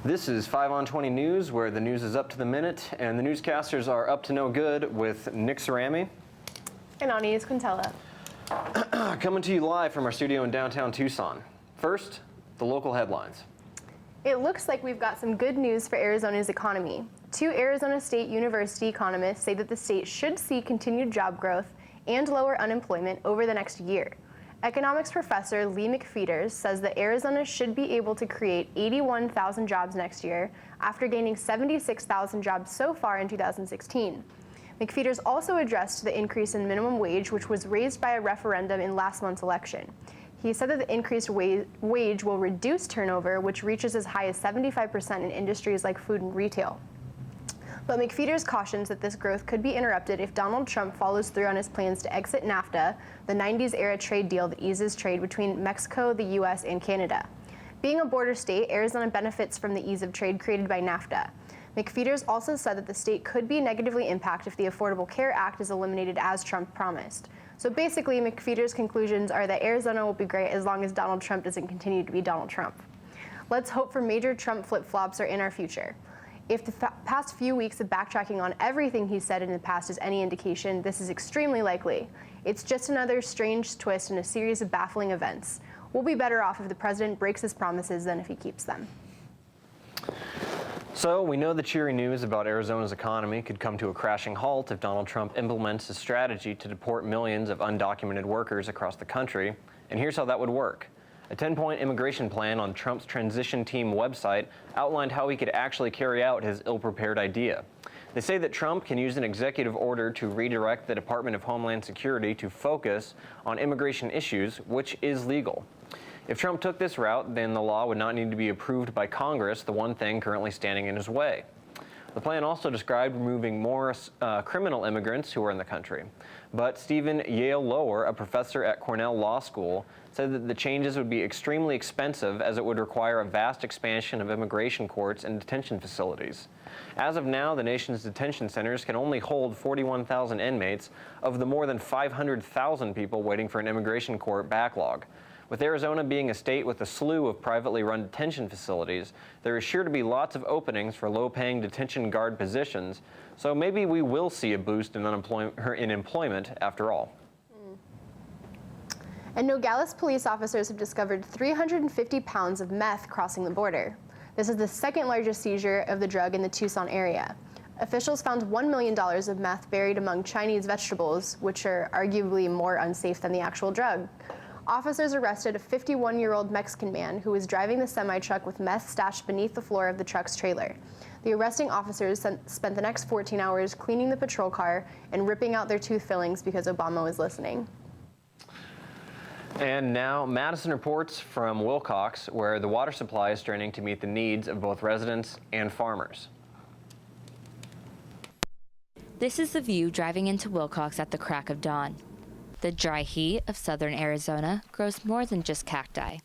This is 5 on 20 News, where the news is up to the minute, and the newscasters are up to no good with Nick Cerami and Aniz Quintella. Coming to you live from our studio in downtown Tucson. First, the local headlines. It looks like we've got some good news for Arizona's economy. Two Arizona State University economists say that the state should see continued job growth and lower unemployment over the next year. Economics professor Lee McFeeters says that Arizona should be able to create 81,000 jobs next year after gaining 76,000 jobs so far in 2016. McFeeters also addressed the increase in minimum wage, which was raised by a referendum in last month's election. He said that the increased wage will reduce turnover, which reaches as high as 75% in industries like food and retail. But McFeeters cautions that this growth could be interrupted if Donald Trump follows through on his plans to exit NAFTA, the 90s-era trade deal that eases trade between Mexico, the U.S., and Canada. Being a border state, Arizona benefits from the ease of trade created by NAFTA. McFeeters also said that the state could be negatively impacted if the Affordable Care Act is eliminated as Trump promised. So basically, McFeeters' conclusions are that Arizona will be great as long as Donald Trump doesn't continue to be Donald Trump. Let's hope for major Trump flip-flops are in our future. If the past few weeks of backtracking on everything he said in the past is any indication, this is extremely likely. It's just another strange twist in a series of baffling events. We'll be better off if the president breaks his promises than if he keeps them. So we know the cheery news about Arizona's economy could come to a crashing halt if Donald Trump implements a strategy to deport millions of undocumented workers across the country. And here's how that would work. A 10-point immigration plan on Trump's transition team website outlined how he could actually carry out his ill-prepared idea. They say that Trump can use an executive order to redirect the Department of Homeland Security to focus on immigration issues, which is legal. If Trump took this route, then the law would not need to be approved by Congress, the one thing currently standing in his way. The plan also described removing more criminal immigrants who are in the country. But Stephen Yale Lower, a professor at Cornell Law School, said that the changes would be extremely expensive as it would require a vast expansion of immigration courts and detention facilities. As of now, the nation's detention centers can only hold 41,000 inmates of the more than 500,000 people waiting for an immigration court backlog. With Arizona being a state with a slew of privately run detention facilities, there is sure to be lots of openings for low-paying detention guard positions, so maybe we will see a boost in employment after all. And Nogales police officers have discovered 350 pounds of meth crossing the border. This is the second largest seizure of the drug in the Tucson area. Officials found $1 million of meth buried among Chinese vegetables, which are arguably more unsafe than the actual drug. Officers arrested a 51-year-old Mexican man who was driving the semi-truck with meth stashed beneath the floor of the truck's trailer. The arresting officers spent the next 14 hours cleaning the patrol car and ripping out their tooth fillings because Obama was listening. And now, Madison reports from Wilcox, where the water supply is straining to meet the needs of both residents and farmers. This is the view driving into Wilcox at the crack of dawn. The dry heat of southern Arizona grows more than just cacti.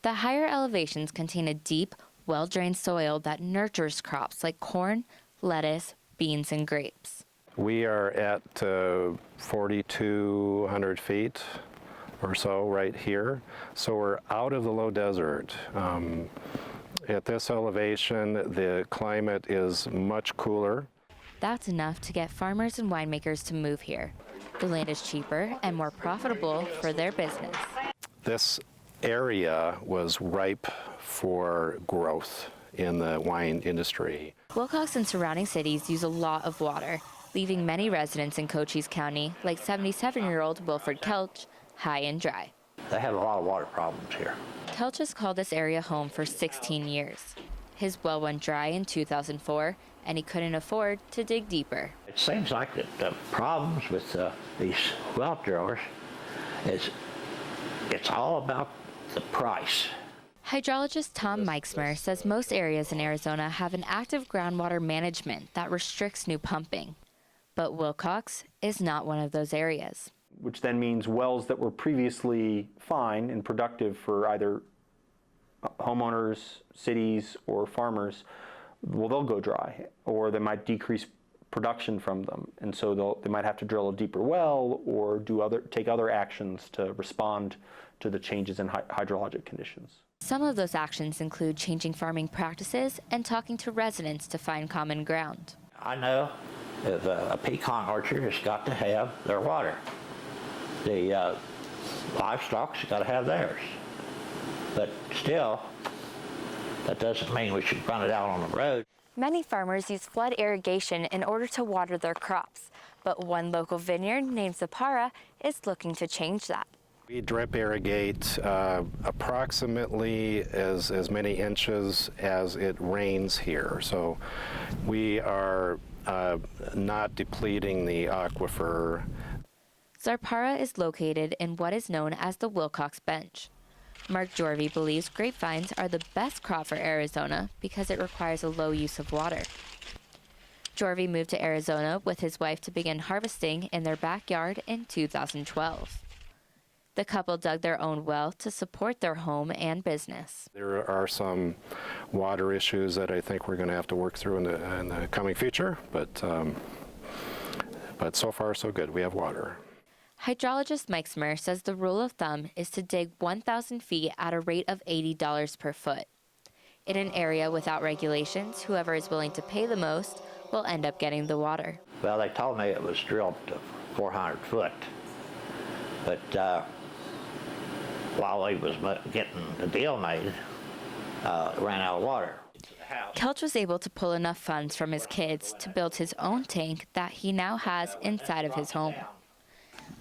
The higher elevations contain a deep, well-drained soil that nurtures crops like corn, lettuce, beans, and grapes. We are at 4,200 feet or so right here, so we're out of the low desert. At this elevation, the climate is much cooler. That's enough to get farmers and winemakers to move here. The land is cheaper and more profitable for their business. This area was ripe for growth in the wine industry. Wilcox and surrounding cities use a lot of water, leaving many residents in Cochise County, like 77-year-old Wilford Kelch, high and dry. They have a lot of water problems here. Kelch has called this area home for 16 years. His well went dry in 2004, and he couldn't afford to dig deeper. It seems like the problems with these well drillers is it's all about the price. Hydrologist Tom Meixmer says most areas in Arizona have an active groundwater management that restricts new pumping. But Wilcox is not one of those areas. Which then means wells that were previously fine and productive for either homeowners, cities, or farmers, well, they'll go dry, or they might decrease production from them. And so they might have to drill a deeper well or take other actions to respond to the changes in hydrologic conditions. Some of those actions include changing farming practices and talking to residents to find common ground. I know if a pecan orchard has got to have their water. The livestock's got to have theirs. But still, that doesn't mean we should run it out on the road. Many farmers use flood irrigation in order to water their crops, but one local vineyard named Zapara is looking to change that. We drip irrigate approximately as many inches as it rains here. So we are not depleting the aquifer. Zapara is located in what is known as the Wilcox Bench. Mark Jorvie believes grapevines are the best crop for Arizona because it requires a low use of water. Jorvie moved to Arizona with his wife to begin harvesting in their backyard in 2012. The couple dug their own well to support their home and business. There are some water issues that I think we're going to have to work through in the coming future, but so far so good. We have water. Hydrologist Mike Smir says the rule of thumb is to dig 1,000 feet at a rate of $80 per foot. In an area without regulations, whoever is willing to pay the most will end up getting the water. Well, they told me it was drilled to 400 foot. But while he was getting the deal made, it ran out of water. Kelch was able to pull enough funds from his kids to build his own tank that he now has inside of his home.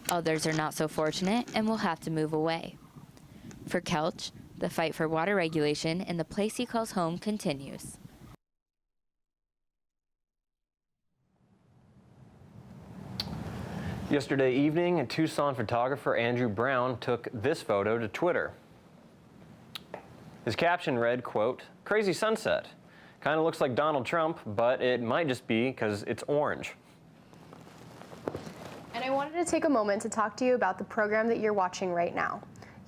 Others are not so fortunate and will have to move away. For Kelch, the fight for water regulation in the place he calls home continues. Yesterday evening, Tucson photographer Andrew Brown took this photo to Twitter. His caption read, quote, "Crazy sunset. Kind of looks like Donald Trump, but it might just be because it's orange." And I wanted to take a moment to talk to you about the program that you're watching right now.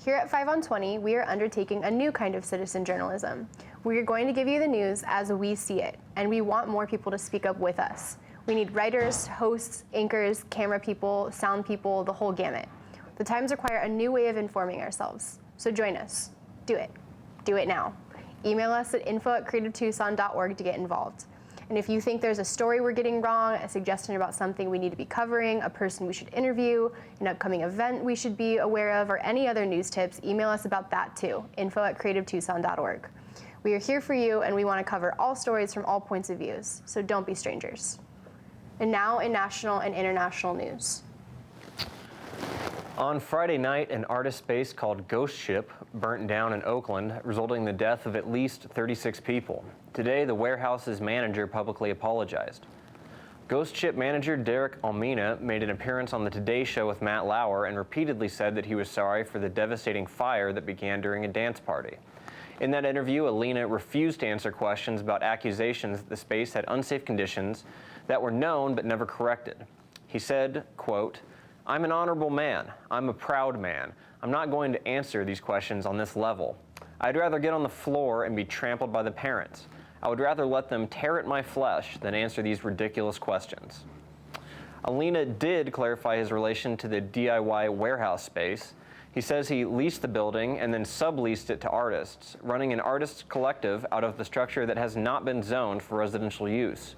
Here at 5 on 20, we are undertaking a new kind of citizen journalism. We are going to give you the news as we see it, and we want more people to speak up with us. We need writers, hosts, anchors, camera people, sound people, the whole gamut. The times require a new way of informing ourselves. So join us. Do it. Do it now. Email us at info@creativetucson.org to get involved. And if you think there's a story we're getting wrong, a suggestion about something we need to be covering, a person we should interview, an upcoming event we should be aware of, or any other news tips, email us about that too, info@creativetucson.org. We are here for you, and we want to cover all stories from all points of views, so don't be strangers. And now in national and international news. On Friday night, an artist space called Ghost Ship burnt down in Oakland, resulting in the death of at least 36 people. Today, the warehouse's manager publicly apologized. Ghost Ship manager Derek Almina made an appearance on the Today Show with Matt Lauer and repeatedly said that he was sorry for the devastating fire that began during a dance party. In that interview, Alina refused to answer questions about accusations that the space had unsafe conditions that were known but never corrected. He said, quote, "I'm an honorable man. I'm a proud man. I'm not going to answer these questions on this level. I'd rather get on the floor and be trampled by the parents. I would rather let them tear at my flesh than answer these ridiculous questions." Alina did clarify his relation to the DIY warehouse space. He says he leased the building and then subleased it to artists, running an artists collective out of the structure that has not been zoned for residential use.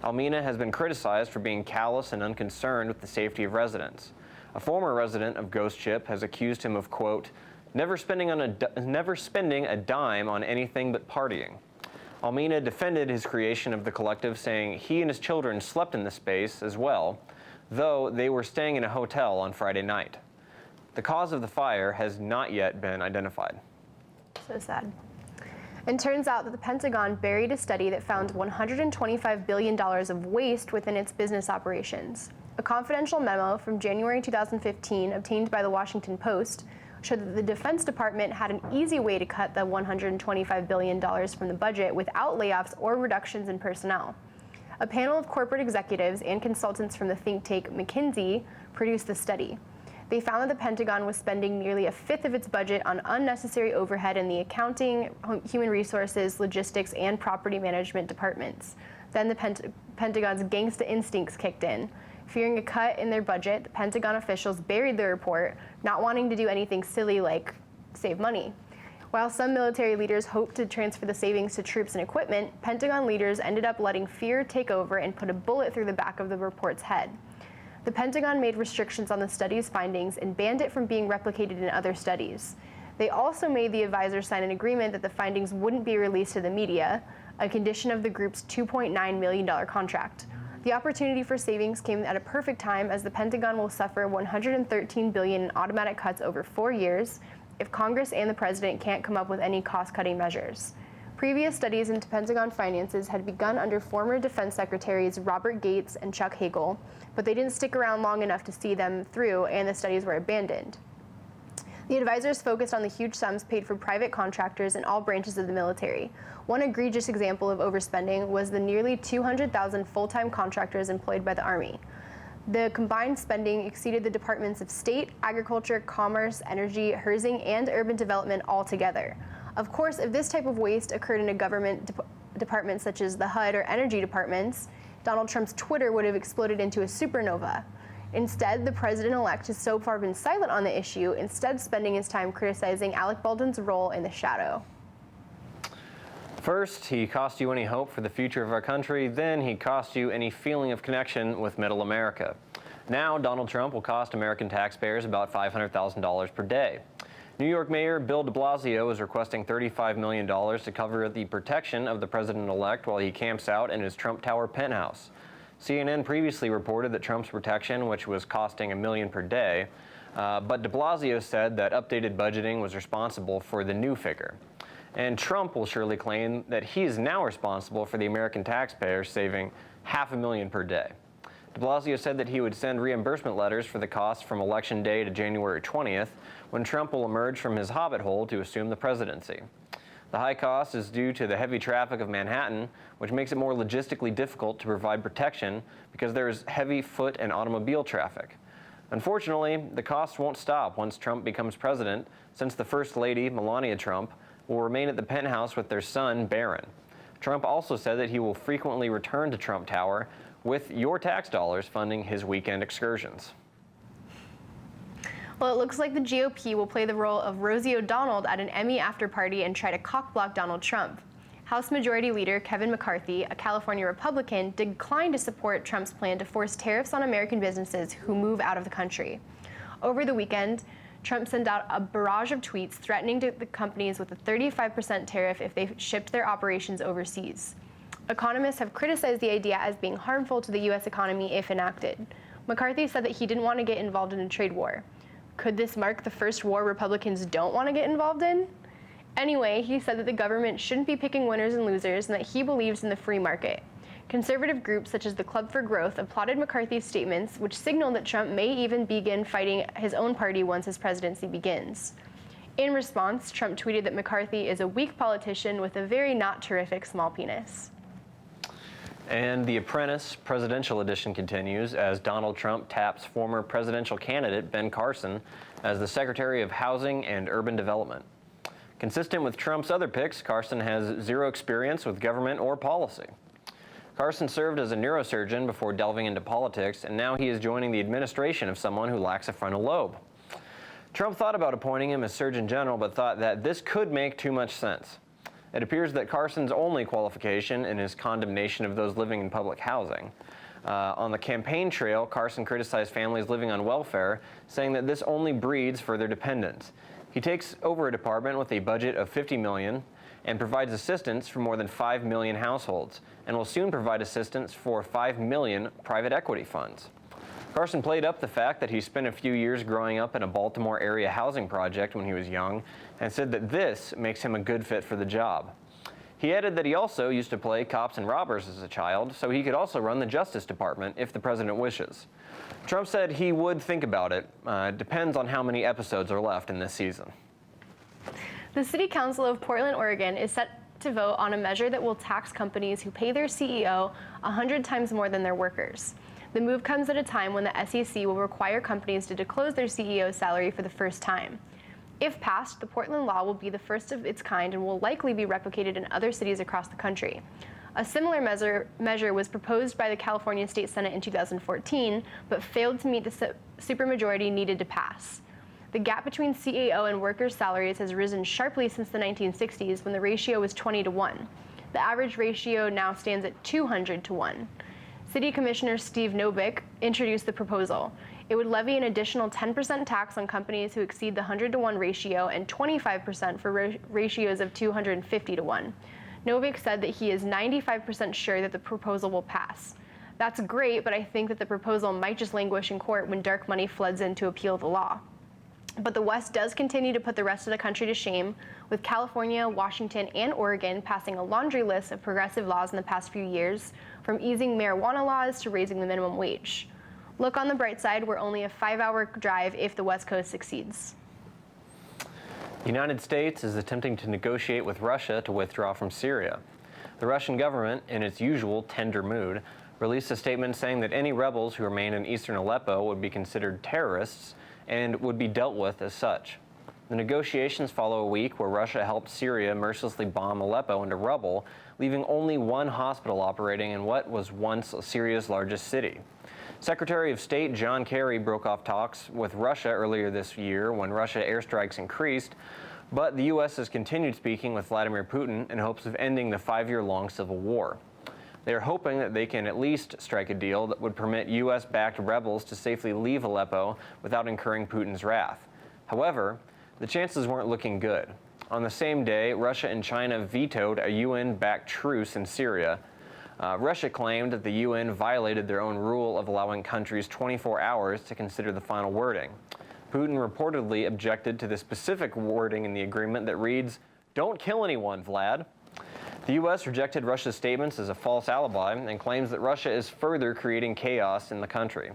Almina has been criticized for being callous and unconcerned with the safety of residents. A former resident of Ghost Ship has accused him of, quote, never spending a dime on anything but partying. Almina defended his creation of the collective, saying he and his children slept in the space as well, though they were staying in a hotel on Friday night. The cause of the fire has not yet been identified. So sad. And turns out that the Pentagon buried a study that found $125 billion of waste within its business operations. A confidential memo from January 2015 obtained by the Washington Post showed that the Defense Department had an easy way to cut the $125 billion from the budget without layoffs or reductions in personnel. A panel of corporate executives and consultants from the think tank McKinsey produced the study. They found that the Pentagon was spending nearly a fifth of its budget on unnecessary overhead in the accounting, human resources, logistics, and property management departments. Then the Pentagon's gangsta instincts kicked in. Fearing a cut in their budget, the Pentagon officials buried the report, not wanting to do anything silly like save money. While some military leaders hoped to transfer the savings to troops and equipment, Pentagon leaders ended up letting fear take over and put a bullet through the back of the report's head. The Pentagon made restrictions on the study's findings and banned it from being replicated in other studies. They also made the advisors sign an agreement that the findings wouldn't be released to the media, a condition of the group's $2.9 million contract. The opportunity for savings came at a perfect time, as the Pentagon will suffer $113 billion in automatic cuts over 4 years if Congress and the president can't come up with any cost-cutting measures. Previous studies into Pentagon finances had begun under former Defense Secretaries Robert Gates and Chuck Hagel, but they didn't stick around long enough to see them through, and the studies were abandoned. The advisors focused on the huge sums paid for private contractors in all branches of the military. One egregious example of overspending was the nearly 200,000 full-time contractors employed by the Army. The combined spending exceeded the Departments of State, Agriculture, Commerce, Energy, Housing, and Urban Development altogether. Of course, if this type of waste occurred in a government department such as the HUD or Energy departments, Donald Trump's Twitter would have exploded into a supernova. Instead, the president-elect has so far been silent on the issue, instead spending his time criticizing Alec Baldwin's role in the shadow. First, he cost you any hope for the future of our country. Then he cost you any feeling of connection with middle America. Now, Donald Trump will cost American taxpayers about $500,000 per day. New York Mayor Bill de Blasio is requesting $35 million to cover the protection of the president-elect while he camps out in his Trump Tower penthouse. CNN previously reported that Trump's protection, which was costing $1 million per day, but de Blasio said that updated budgeting was responsible for the new figure. And Trump will surely claim that he is now responsible for the American taxpayers saving $500,000 per day. De Blasio said that he would send reimbursement letters for the costs from Election Day to January 20th, when Trump will emerge from his hobbit hole to assume the presidency. The high cost is due to the heavy traffic of Manhattan, which makes it more logistically difficult to provide protection because there is heavy foot and automobile traffic. Unfortunately, the costs won't stop once Trump becomes president, since the First Lady, Melania Trump, will remain at the penthouse with their son, Barron. Trump also said that he will frequently return to Trump Tower, with your tax dollars funding his weekend excursions. Well, it looks like the GOP will play the role of Rosie O'Donnell at an Emmy after-party and try to cock-block Donald Trump. House Majority Leader Kevin McCarthy, a California Republican, declined to support Trump's plan to force tariffs on American businesses who move out of the country. Over the weekend, Trump sent out a barrage of tweets threatening the companies with a 35% tariff if they shipped their operations overseas. Economists have criticized the idea as being harmful to the U.S. economy if enacted. McCarthy said that he didn't want to get involved in a trade war. Could this mark the first war Republicans don't want to get involved in? Anyway, he said that the government shouldn't be picking winners and losers and that he believes in the free market. Conservative groups such as the Club for Growth applauded McCarthy's statements, which signaled that Trump may even begin fighting his own party once his presidency begins. In response, Trump tweeted that McCarthy is a weak politician with a very not terrific small penis. And The Apprentice presidential edition continues as Donald Trump taps former presidential candidate Ben Carson as the Secretary of Housing and Urban Development. Consistent with Trump's other picks, Carson has zero experience with government or policy. Carson served as a neurosurgeon before delving into politics, and now he is joining the administration of someone who lacks a frontal lobe. Trump thought about appointing him as Surgeon General, but thought that this could make too much sense. It appears that Carson's only qualification in his condemnation of those living in public housing. On the campaign trail, Carson criticized families living on welfare, saying that this only breeds further dependence. He takes over a department with a budget of $50 million and provides assistance for more than 5 million households, and will soon provide assistance for 5 million private equity funds. Carson played up the fact that he spent a few years growing up in a Baltimore area housing project when he was young, and said that this makes him a good fit for the job. He added that he also used to play cops and robbers as a child, so he could also run the Justice Department if the president wishes. Trump said he would think about it. Depends on how many episodes are left in this season. The City Council of Portland, Oregon is set to vote on a measure that will tax companies who pay their CEO 100 times more than their workers. The move comes at a time when the SEC will require companies to disclose their CEO's salary for the first time. If passed, the Portland law will be the first of its kind and will likely be replicated in other cities across the country. A similar measure was proposed by the California State Senate in 2014, but failed to meet the supermajority needed to pass. The gap between CAO and workers' salaries has risen sharply since the 1960s when the ratio was 20 to 1. The average ratio now stands at 200 to 1. City Commissioner Steve Novick introduced the proposal. It would levy an additional 10% tax on companies who exceed the 100 to 1 ratio and 25% for ratios of 250 to 1. Novick said that he is 95% sure that the proposal will pass. That's great, but I think that the proposal might just languish in court when dark money floods in to appeal the law. But the West does continue to put the rest of the country to shame, with California, Washington, and Oregon passing a laundry list of progressive laws in the past few years, from easing marijuana laws to raising the minimum wage. Look on the bright side, we're only a 5-hour drive if the West Coast succeeds. The United States is attempting to negotiate with Russia to withdraw from Syria. The Russian government, in its usual tender mood, released a statement saying that any rebels who remain in eastern Aleppo would be considered terrorists and would be dealt with as such. The negotiations follow a week where Russia helped Syria mercilessly bomb Aleppo into rubble, leaving only one hospital operating in what was once Syria's largest city. Secretary of State John Kerry broke off talks with Russia earlier this year when Russia airstrikes increased, but the U.S. has continued speaking with Vladimir Putin in hopes of ending the 5-year-long civil war. They are hoping that they can at least strike a deal that would permit U.S.-backed rebels to safely leave Aleppo without incurring Putin's wrath. However, the chances weren't looking good. On the same day, Russia and China vetoed a UN-backed truce in Syria. Russia claimed that the UN violated their own rule of allowing countries 24 hours to consider the final wording. Putin reportedly objected to the specific wording in the agreement that reads, "Don't kill anyone, Vlad." The U.S. rejected Russia's statements as a false alibi and claims that Russia is further creating chaos in the country.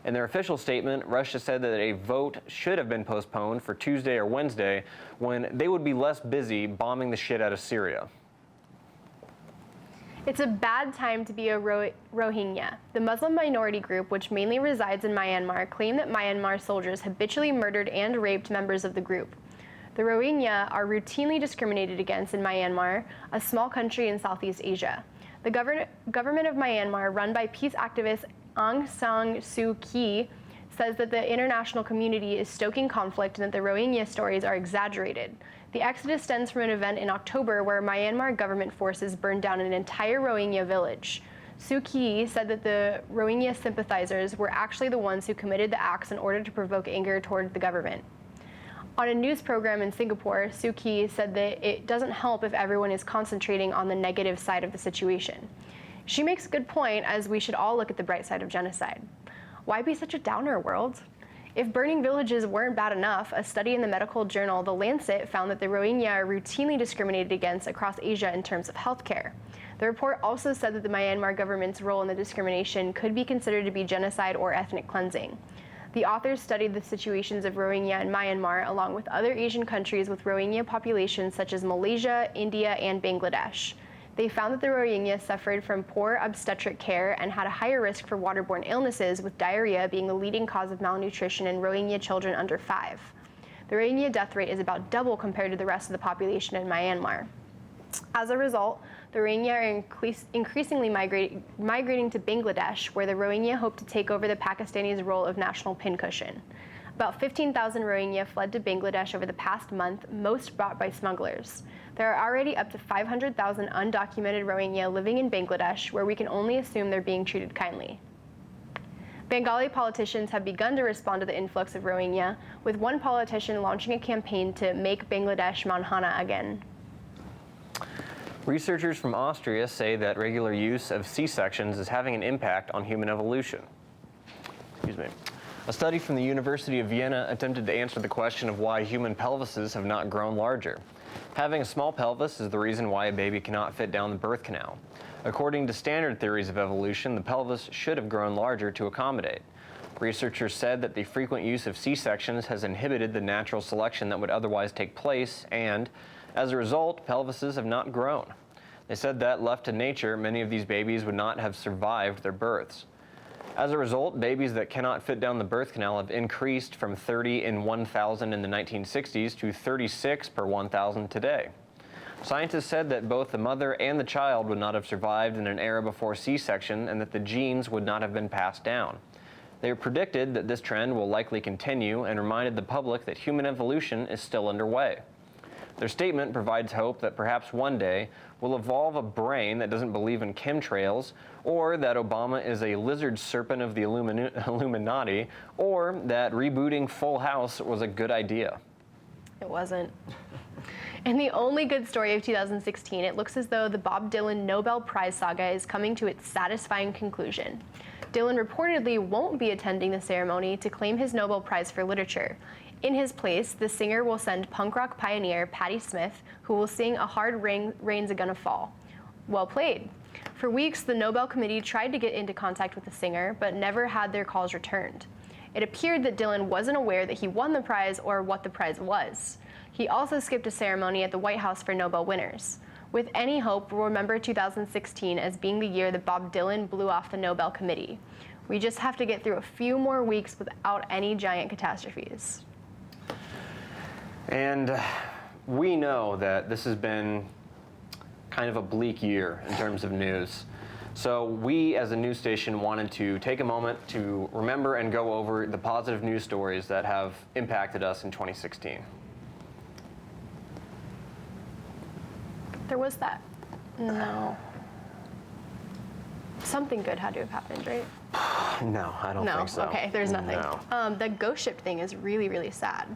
In their official statement, Russia said that a vote should have been postponed for Tuesday or Wednesday when they would be less busy bombing the shit out of Syria. It's a bad time to be a Rohingya. The Muslim minority group, which mainly resides in Myanmar, claim that Myanmar soldiers habitually murdered and raped members of the group. The Rohingya are routinely discriminated against in Myanmar, a small country in Southeast Asia. The government of Myanmar, run by peace activist Aung San Suu Kyi, says that the international community is stoking conflict and that the Rohingya stories are exaggerated. The exodus stems from an event in October where Myanmar government forces burned down an entire Rohingya village. Suu Kyi said that the Rohingya sympathizers were actually the ones who committed the acts in order to provoke anger toward the government. On a news program in Singapore, Suu Kyi said that it doesn't help if everyone is concentrating on the negative side of the situation. She makes a good point, as we should all look at the bright side of genocide. Why be such a downer, world? If burning villages weren't bad enough, a study in the medical journal The Lancet found that the Rohingya are routinely discriminated against across Asia in terms of healthcare. The report also said that the Myanmar government's role in the discrimination could be considered to be genocide or ethnic cleansing. The authors studied the situations of Rohingya in Myanmar along with other Asian countries with Rohingya populations such as Malaysia, India, and Bangladesh. They found that the Rohingya suffered from poor obstetric care and had a higher risk for waterborne illnesses, with diarrhea being the leading cause of malnutrition in Rohingya children under 5. The Rohingya death rate is about double compared to the rest of the population in Myanmar. As a result, the Rohingya are increasingly migrating to Bangladesh, where the Rohingya hope to take over the Pakistanis' role of national pincushion. About 15,000 Rohingya fled to Bangladesh over the past month, most brought by smugglers. There are already up to 500,000 undocumented Rohingya living in Bangladesh, where we can only assume they're being treated kindly. Bengali politicians have begun to respond to the influx of Rohingya, with one politician launching a campaign to make Bangladesh Manhana again. Researchers from Austria say that regular use of C-sections is having an impact on human evolution. A study from the University of Vienna attempted to answer the question of why human pelvises have not grown larger. Having a small pelvis is the reason why a baby cannot fit down the birth canal. According to standard theories of evolution, the pelvis should have grown larger to accommodate. Researchers said that the frequent use of C-sections has inhibited the natural selection that would otherwise take place, and as a result, pelvises have not grown. They said that, left to nature, many of these babies would not have survived their births. As a result, babies that cannot fit down the birth canal have increased from 30 in 1,000 in the 1960s to 36 per 1,000 today. Scientists said that both the mother and the child would not have survived in an era before C-section and that the genes would not have been passed down. They predicted that this trend will likely continue and reminded the public that human evolution is still underway. Their statement provides hope that perhaps one day we'll evolve a brain that doesn't believe in chemtrails, or that Obama is a lizard serpent of the Illuminati, or that rebooting Full House was a good idea. It wasn't. In the only good story of 2016, it looks as though the Bob Dylan Nobel Prize saga is coming to its satisfying conclusion. Dylan reportedly won't be attending the ceremony to claim his Nobel Prize for Literature. In his place, the singer will send punk rock pioneer Patti Smith, who will sing A Hard Rain's Gonna Fall. Well played. For weeks, the Nobel Committee tried to get into contact with the singer, but never had their calls returned. It appeared that Dylan wasn't aware that he won the prize or what the prize was. He also skipped a ceremony at the White House for Nobel winners. With any hope, we'll remember 2016 as being the year that Bob Dylan blew off the Nobel Committee. We just have to get through a few more weeks without any giant catastrophes. And we know that this has been kind of a bleak year in terms of news. So we, as a news station, wanted to take a moment to remember and go over the positive news stories that have impacted us in 2016. There was that. No. Something good had to have happened, right? No, I don't think so. No, okay, there's nothing. No. The ghost ship thing is really, really sad.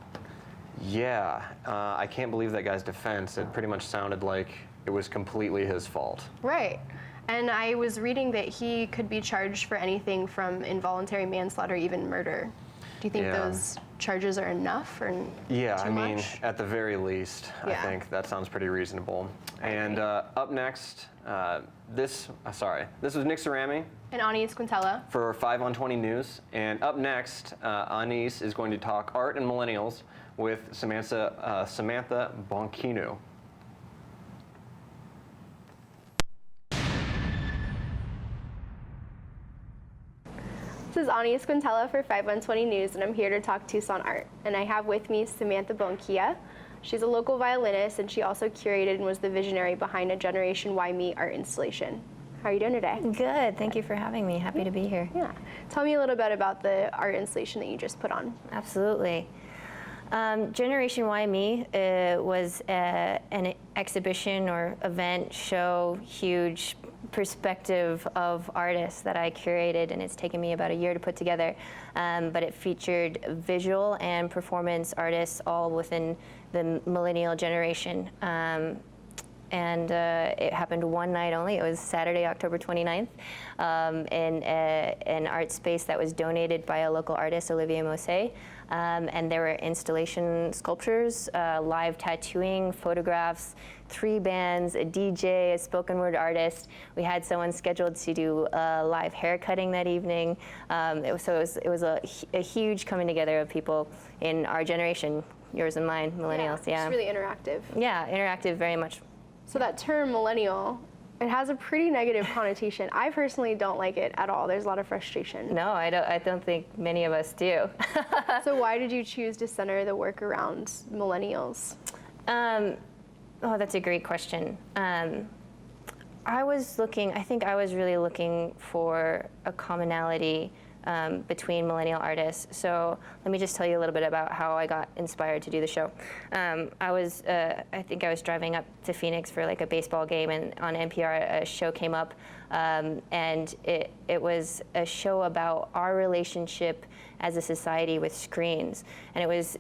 Yeah, I can't believe that guy's defense. It pretty much sounded like it was completely his fault. Right. And I was reading that he could be charged for anything from involuntary manslaughter, even murder. Do you think those charges are enough or Yeah, too I mean, much? at the very least, I think that sounds pretty reasonable. And up next, this was Nick Cerami And Anais Quintella. for 5 on 20 News. And up next, Anais is going to talk art and millennials with Samantha Bonchino. This is Anais Quintella for 5 on 20 News, and I'm here to talk Tucson art. And I have with me Samantha Bonchia. She's a local violinist, and she also curated and was the visionary behind a Generation Why Me art installation. How are you doing today? Good. Thank you for having me. Happy to be here. Yeah. Tell me a little bit about the art installation that you just put on. Absolutely. Generation Why Me was an exhibition or event, show, huge perspective of artists that I curated, and it's taken me about a year to put together. But it featured visual and performance artists all within the millennial generation. And it happened one night only. It was Saturday, October 29th, in an art space that was donated by a local artist, Olivier Mosse. And there were installation sculptures, live tattooing, photographs, 3 bands, a DJ, a spoken word artist. We had someone scheduled to do live hair cutting that evening. It was a huge coming together of people in our generation, yours and mine, millennials. It's really interactive. Yeah, interactive, very much. So that term millennial, it has a pretty negative connotation. I personally don't like it at all. There's a lot of frustration. No, I don't think many of us do. So why did you choose to center the work around millennials? Oh, that's a great question. I think I was really looking for a commonality between millennial artists. So let me just tell you a little bit about how I got inspired to do the show. I think I was driving up to Phoenix for like a baseball game, and on NPR a show came up, and it was a show about our relationship as a society with screens, and it was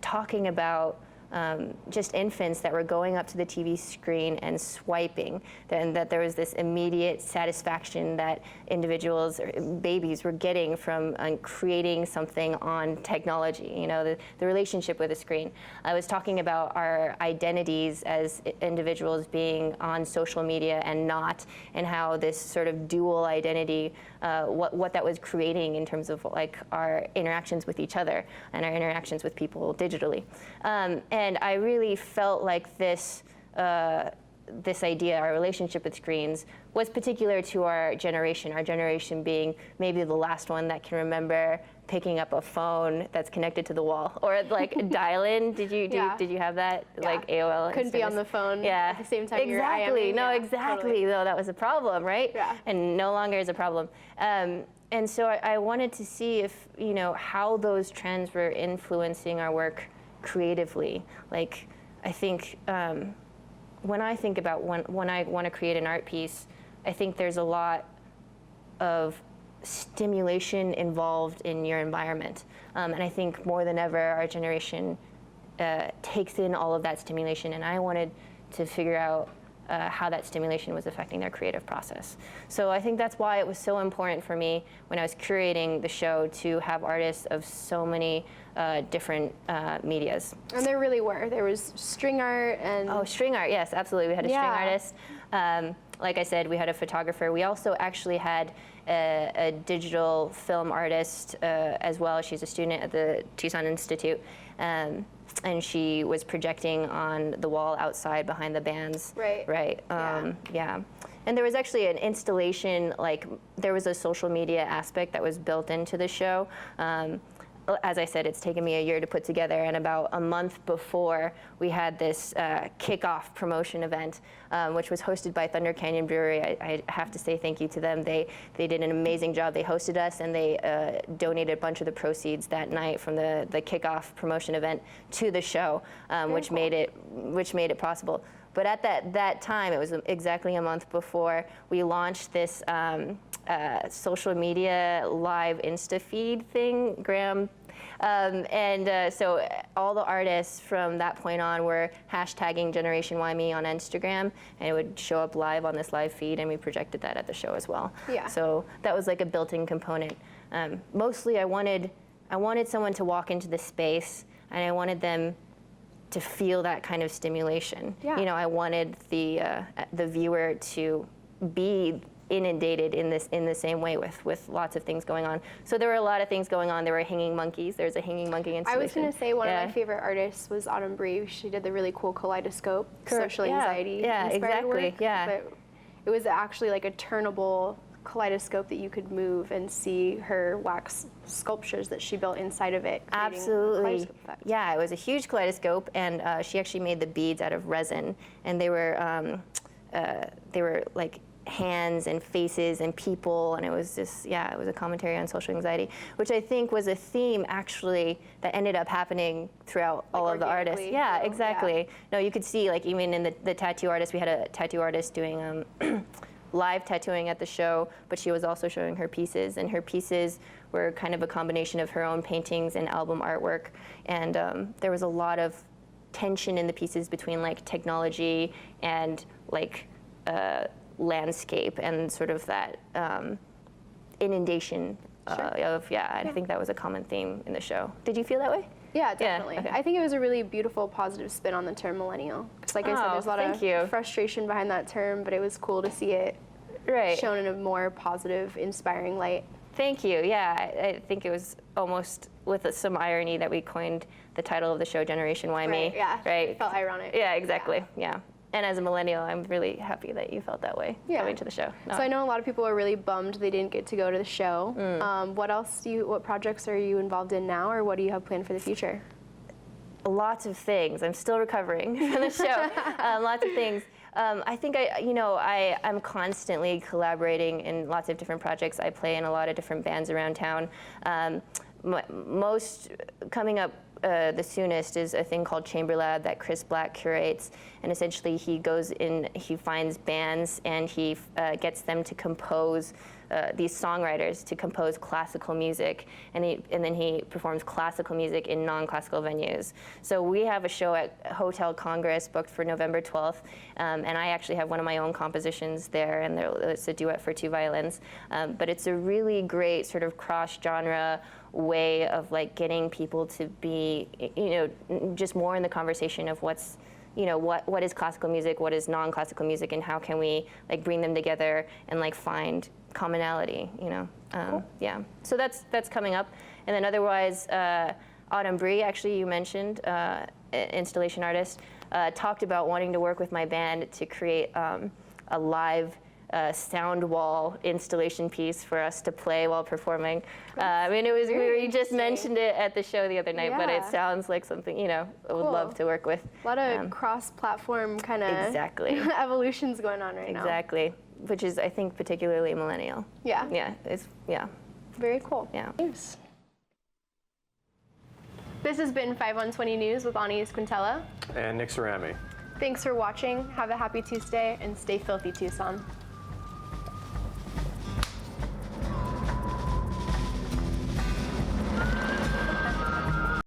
talking about just infants that were going up to the TV screen and swiping, and that there was this immediate satisfaction that individuals or babies were getting from creating something on technology, the relationship with a screen. I was talking about our identities as individuals being on social media and not, and how this sort of dual identity, what that was creating in terms of like our interactions with each other and our interactions with people digitally. And I really felt like this idea, our relationship with screens, was particular to our generation being maybe the last one that can remember picking up a phone that's connected to the wall, or like dial-in. Did you have that, like AOL? Couldn't be on service? the phone Yeah. at the same time you're Exactly. IMing. No, Yeah, exactly. totally. Though that was a problem, right? Yeah. And no longer is a problem. And so I wanted to see if, how those trends were influencing our work creatively. Like, I think when I think about when I want to create an art piece, I think there's a lot of stimulation involved in your environment. And I think more than ever, our generation takes in all of that stimulation, and I wanted to figure out how that stimulation was affecting their creative process. So I think that's why it was so important for me when I was curating the show to have artists of so many different medias. And there really were. There was string art and Oh, string art, yes, absolutely. We had a string artist. Like I said, we had a photographer. We also actually had a digital film artist as well. She's a student at the Tucson Institute. And she was projecting on the wall outside behind the bands. Right. Right. Yeah. And there was actually an installation, like there was a social media aspect that was built into the show. As I said, it's taken me a year to put together, and about a month before, we had this kickoff promotion event, which was hosted by Thunder Canyon Brewery. I have to say thank you to them. They did an amazing job. They hosted us, and they donated a bunch of the proceeds that night from the kickoff promotion event to the show, which made it possible. But at that time, it was exactly a month before, we launched this social media live Insta feed thing, Graham. So all the artists from that point on were hashtagging Generation Why Me on Instagram, and it would show up live on this live feed, and we projected that at the show as well. Yeah. So that was like a built-in component. Mostly I wanted someone to walk into the space, and I wanted them to feel that kind of stimulation. Yeah. I wanted the viewer to be inundated in the same way with lots of things going on. So there were a lot of things going on. There were hanging monkeys. There's a hanging monkey installation. I was going to say one Yeah. of my favorite artists was Autumn Bree. She did the really cool kaleidoscope, Correct. social Yeah. anxiety Yeah, inspired exactly. work. Yeah. But it was actually like a turnable kaleidoscope that you could move and see her wax sculptures that she built inside of it. creating a Absolutely. kaleidoscope effect. Yeah, it was a huge kaleidoscope, and she actually made the beads out of resin, and they were like hands and faces and people, and it was it was a commentary on social anxiety, which I think was a theme actually that ended up happening throughout all of the artists. organically, Yeah, so, exactly. yeah. No, you could see, like, even in the tattoo artist, we had a tattoo artist doing live tattooing at the show, but she was also showing her pieces, and her pieces were kind of a combination of her own paintings and album artwork, and there was a lot of tension in the pieces between like technology and like landscape and sort of that inundation I think that was a common theme in the show. Did you feel that way? Yeah, definitely. okay. I think it was a really beautiful, positive spin on the term millennial. Because like I said, Oh, there's a lot thank of you. frustration behind that term, but it was cool to see it Right. shown in a more positive, inspiring light. Thank you. Yeah, I think it was almost with some irony that we coined the title of the show Generation Why Me. Right, yeah. Right. It felt ironic. Yeah, exactly. Yeah. And as a millennial, I'm really happy that you felt that way Yeah. coming to the show. No. So I know a lot of people are really bummed they didn't get to go to the show. Mm. What projects are you involved in now, or what do you have planned for the future? Lots of things. I'm still recovering from the show. Lots of things. I think I'm constantly collaborating in lots of different projects. I play in a lot of different bands around town. Most coming up the soonest is a thing called Chamber Lab that Chris Black curates, and essentially he goes in, he finds bands, and he gets them to compose, these songwriters to compose classical music, and then he performs classical music in non-classical venues. So we have a show at Hotel Congress booked for November 12th, and I actually have one of my own compositions there, and it's a duet for 2 violins. But it's a really great sort of cross-genre way of like getting people to be, just more in the conversation of what's, what is classical music, what is non-classical music, and how can we like bring them together and like find commonality, Cool. Yeah. So that's coming up, and then otherwise, Autumn Bree, actually you mentioned, installation artist, talked about wanting to work with my band to create a live sound wall installation piece for us to play while performing. I mean, we just mentioned it at the show the other night, but it Yeah. sounds like something, you know, I would love to work with. A lot of cross-platform kind of Exactly. evolutions going on right now. Exactly, which is, I think, particularly millennial. Yeah. Yeah, Very cool. yeah. News. This has been 5 on 20 News with Ani Quintella. And Nick Cerami. Thanks for watching. Have a happy Tuesday and stay filthy, Tucson.